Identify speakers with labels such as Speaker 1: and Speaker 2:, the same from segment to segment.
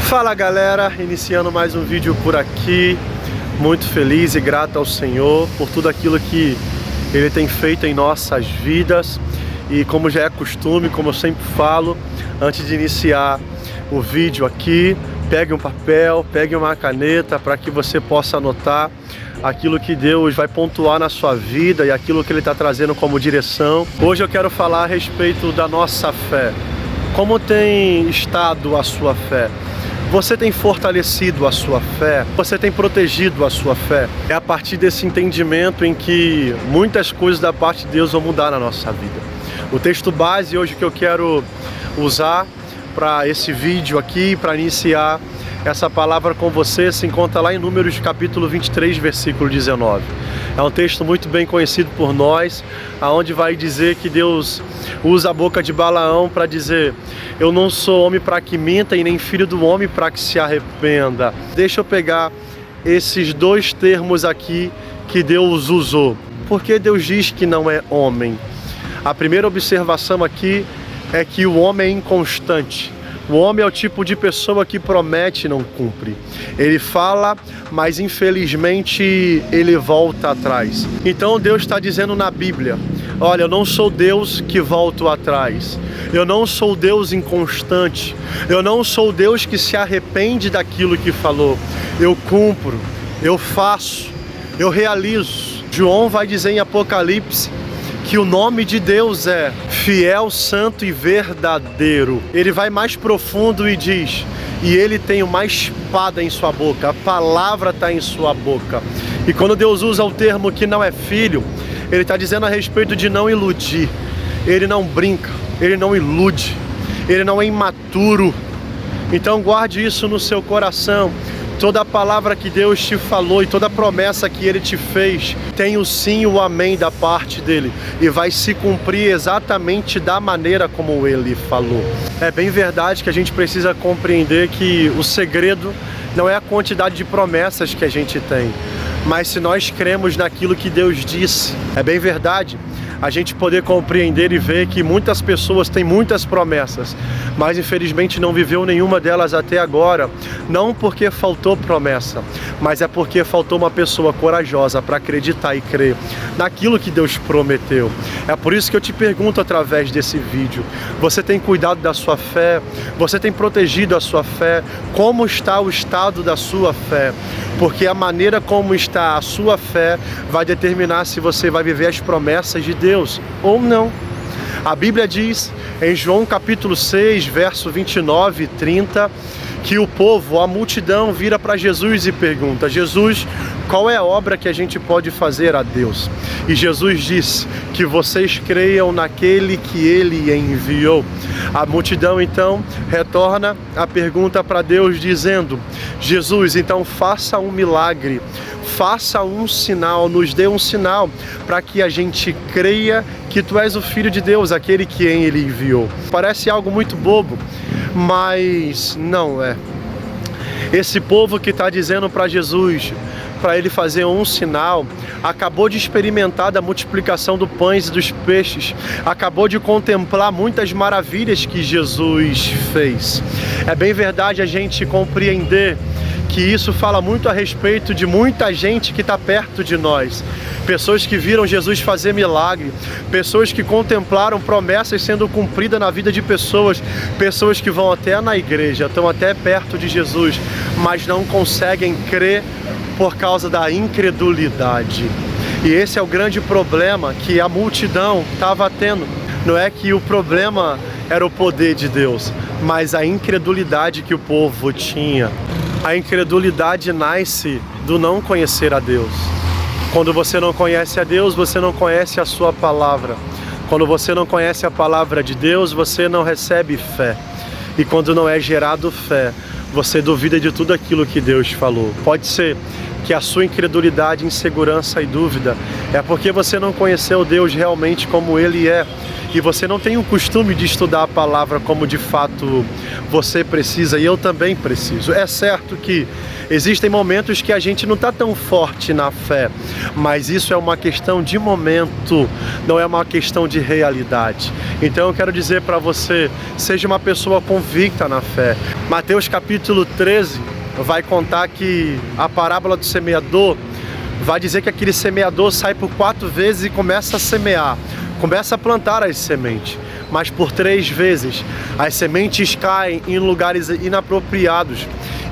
Speaker 1: Fala galera, iniciando mais um vídeo por aqui, muito feliz e grato ao Senhor por tudo aquilo que Ele tem feito em nossas vidas. E como já é costume, como eu sempre falo, antes de iniciar o vídeo aqui, pegue um papel, pegue uma caneta para que você possa anotar aquilo que Deus vai pontuar na sua vida e aquilo que Ele está trazendo como direção. Hoje eu quero falar a respeito da nossa fé. Como tem estado a sua fé? Você tem fortalecido a sua fé? Você tem protegido a sua fé? É a partir desse entendimento em que muitas coisas da parte de Deus vão mudar na nossa vida. O texto base hoje que eu quero usar para esse vídeo aqui, para iniciar essa palavra com você, se encontra lá em Números capítulo 23, versículo 19. É um texto muito bem conhecido por nós, aonde vai dizer que Deus usa a boca de Balaão para dizer: eu não sou homem para que minta e nem filho do homem para que se arrependa. Deixa eu pegar esses dois termos aqui que Deus usou. Por que Deus diz que não é homem? A primeira observação aqui é que o homem é inconstante. O homem é o tipo de pessoa que promete e não cumpre. Ele fala, mas infelizmente ele volta atrás. Então Deus está dizendo na Bíblia: olha, eu não sou Deus que volto atrás. Eu não sou Deus inconstante. Eu não sou Deus que se arrepende daquilo que falou. Eu cumpro, eu faço, eu realizo. João vai dizer em Apocalipse que o nome de Deus é fiel, santo e verdadeiro. Ele vai mais profundo e diz: e ele tem uma espada em sua boca, a palavra está em sua boca. E quando Deus usa o termo que não é filho, ele está dizendo a respeito de não iludir. Ele não brinca, ele não ilude, ele não é imaturo. Então guarde isso no seu coração. Toda a palavra que Deus te falou e toda a promessa que Ele te fez tem o sim e o amém da parte dEle e vai se cumprir exatamente da maneira como Ele falou. É bem verdade que a gente precisa compreender que o segredo não é a quantidade de promessas que a gente tem, mas se nós cremos naquilo que Deus disse. É bem verdade a gente poder compreender e ver que muitas pessoas têm muitas promessas, mas infelizmente não viveu nenhuma delas até agora, não porque faltou promessa, mas é porque faltou uma pessoa corajosa para acreditar e crer naquilo que Deus prometeu. É por isso que eu te pergunto através desse vídeo: você tem cuidado da sua fé? Você tem protegido a sua fé? Como está o estado da sua fé? Porque a maneira como está a sua fé vai determinar se você vai viver as promessas de Deus ou não. A Bíblia diz em João capítulo 6, verso 29 e 30, que o povo, a multidão, vira para Jesus e pergunta: Jesus, qual é a obra que a gente pode fazer a Deus? E Jesus disse: que vocês creiam naquele que Ele enviou. A multidão então retorna a pergunta para Deus dizendo: Jesus, então faça um milagre, faça um sinal, nos dê um sinal para que a gente creia que Tu és o Filho de Deus, aquele que Ele enviou. Parece algo muito bobo, mas não é. Esse povo que está dizendo para Jesus, para Ele fazer um sinal, acabou de experimentar da multiplicação dos pães e dos peixes, acabou de contemplar muitas maravilhas que Jesus fez. É bem verdade a gente compreender que isso fala muito a respeito de muita gente que está perto de nós. Pessoas que viram Jesus fazer milagre, pessoas que contemplaram promessas sendo cumpridas na vida de pessoas, pessoas que vão até na igreja, estão até perto de Jesus, mas não conseguem crer por causa da incredulidade. E esse é o grande problema que a multidão estava tendo. Não é que o problema era o poder de Deus, mas a incredulidade que o povo tinha. A incredulidade nasce do não conhecer a Deus. Quando você não conhece a Deus, você não conhece a sua palavra. Quando você não conhece a palavra de Deus, você não recebe fé. E quando não é gerado fé, você duvida de tudo aquilo que Deus falou. Pode ser que a sua incredulidade, insegurança e dúvida é porque você não conheceu Deus realmente como Ele é, e você não tem o costume de estudar a palavra como de fato você precisa, e eu também preciso. É certo que existem momentos que a gente não está tão forte na fé, mas isso é uma questão de momento, não é uma questão de realidade. Então eu quero dizer para você, seja uma pessoa convicta na fé. Mateus capítulo 13 vai contar que a parábola do semeador vai dizer que aquele semeador sai por 4 vezes e começa a semear, começa a plantar as sementes, mas por 3 vezes as sementes caem em lugares inapropriados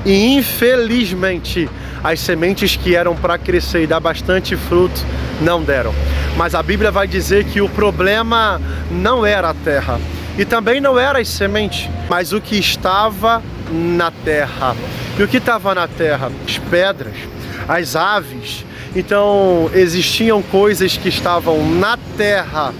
Speaker 1: e infelizmente as sementes que eram para crescer e dar bastante fruto não deram. Mas a Bíblia vai dizer que o problema não era a terra e também não era as sementes, mas o que estava na terra. E o que estava na terra? As pedras, as aves. Então existiam coisas que estavam na terra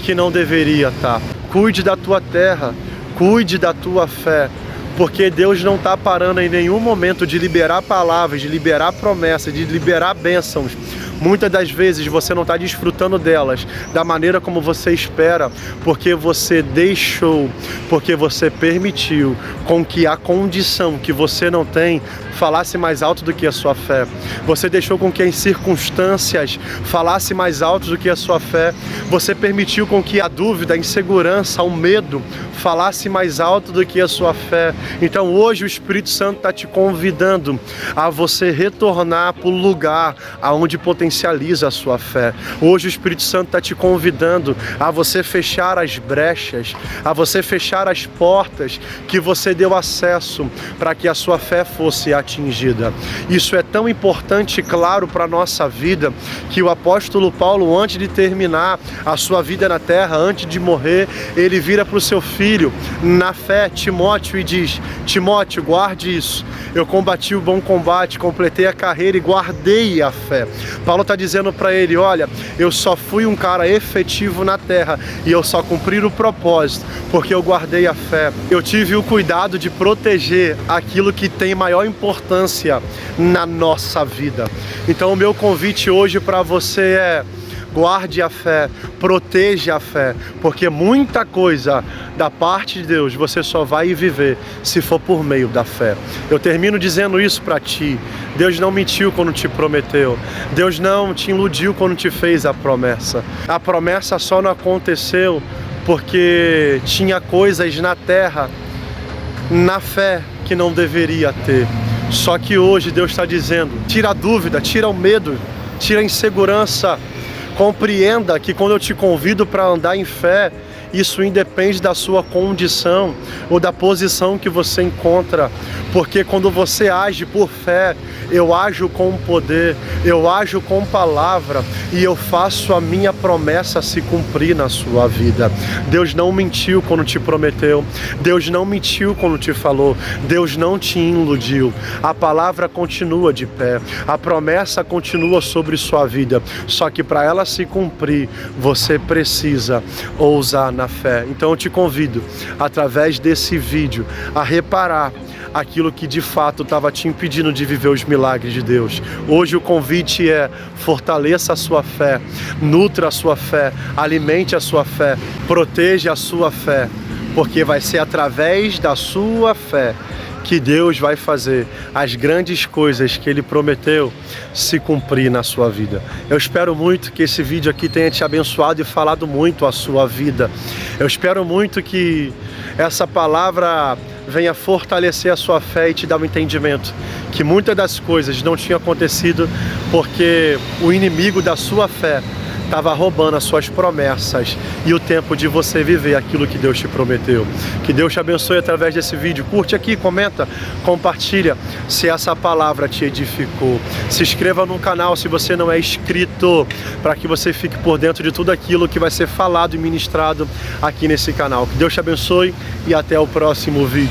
Speaker 1: que não deveria estar. Cuide da tua terra, cuide da tua fé, porque Deus não está parando em nenhum momento de liberar palavras, de liberar promessas, de liberar bênçãos. Muitas das vezes você não está desfrutando delas da maneira como você espera, porque você deixou, porque você permitiu com que a condição que você não tem falasse mais alto do que a sua fé. Você deixou com que as circunstâncias falassem mais alto do que a sua fé. Você permitiu com que a dúvida, a insegurança, o medo falasse mais alto do que a sua fé. Então hoje o Espírito Santo está te convidando a você retornar para o lugar aonde potencializa a sua fé. Hoje o Espírito Santo está te convidando a você fechar as brechas, a você fechar as portas que você deu acesso para que a sua fé fosse atingida. Isso é tão importante, claro, para a nossa vida, que o apóstolo Paulo, antes de terminar a sua vida na terra, antes de morrer, ele vira para o seu filho na fé, Timóteo, e diz: Timóteo, guarde isso. Eu combati o bom combate, completei a carreira e guardei a fé. Paulo está dizendo para ele: olha, eu só fui um cara efetivo na terra e eu só cumpri o propósito porque eu guardei a fé. Eu tive o cuidado de proteger aquilo que tem maior importância na nossa vida. Então o meu convite hoje para você é: guarde a fé, proteja a fé, porque muita coisa da parte de Deus você só vai viver se for por meio da fé. Eu termino dizendo isso para ti. Deus não mentiu quando te prometeu. Deus não te iludiu quando te fez a promessa. A promessa só não aconteceu porque tinha coisas na terra, na fé, que não deveria ter. Só que hoje Deus está dizendo: tira a dúvida, tira o medo, tira a insegurança. Compreenda que quando eu te convido para andar em fé, isso independe da sua condição ou da posição que você encontra, porque quando você age por fé, eu ajo com poder, eu ajo com palavra e eu faço a minha promessa se cumprir na sua vida. Deus não mentiu quando te prometeu, Deus não mentiu quando te falou, Deus não te iludiu. A palavra continua de pé, a promessa continua sobre sua vida, só que para ela se cumprir, você precisa ousar na fé. Então eu te convido, através desse vídeo, a reparar aquilo que de fato estava te impedindo de viver os milagres de Deus. Hoje o convite é: fortaleça a sua fé, nutra a sua fé, alimente a sua fé, proteja a sua fé, porque vai ser através da sua fé que Deus vai fazer as grandes coisas que Ele prometeu se cumprir na sua vida. Eu espero muito que esse vídeo aqui tenha te abençoado e falado muito a sua vida. Eu espero muito que essa palavra venha fortalecer a sua fé e te dar um entendimento que muitas das coisas não tinham acontecido porque o inimigo da sua fé estava roubando as suas promessas e o tempo de você viver aquilo que Deus te prometeu. Que Deus te abençoe através desse vídeo. Curte aqui, comenta, compartilha se essa palavra te edificou. Se inscreva no canal se você não é inscrito, para que você fique por dentro de tudo aquilo que vai ser falado e ministrado aqui nesse canal. Que Deus te abençoe e até o próximo vídeo.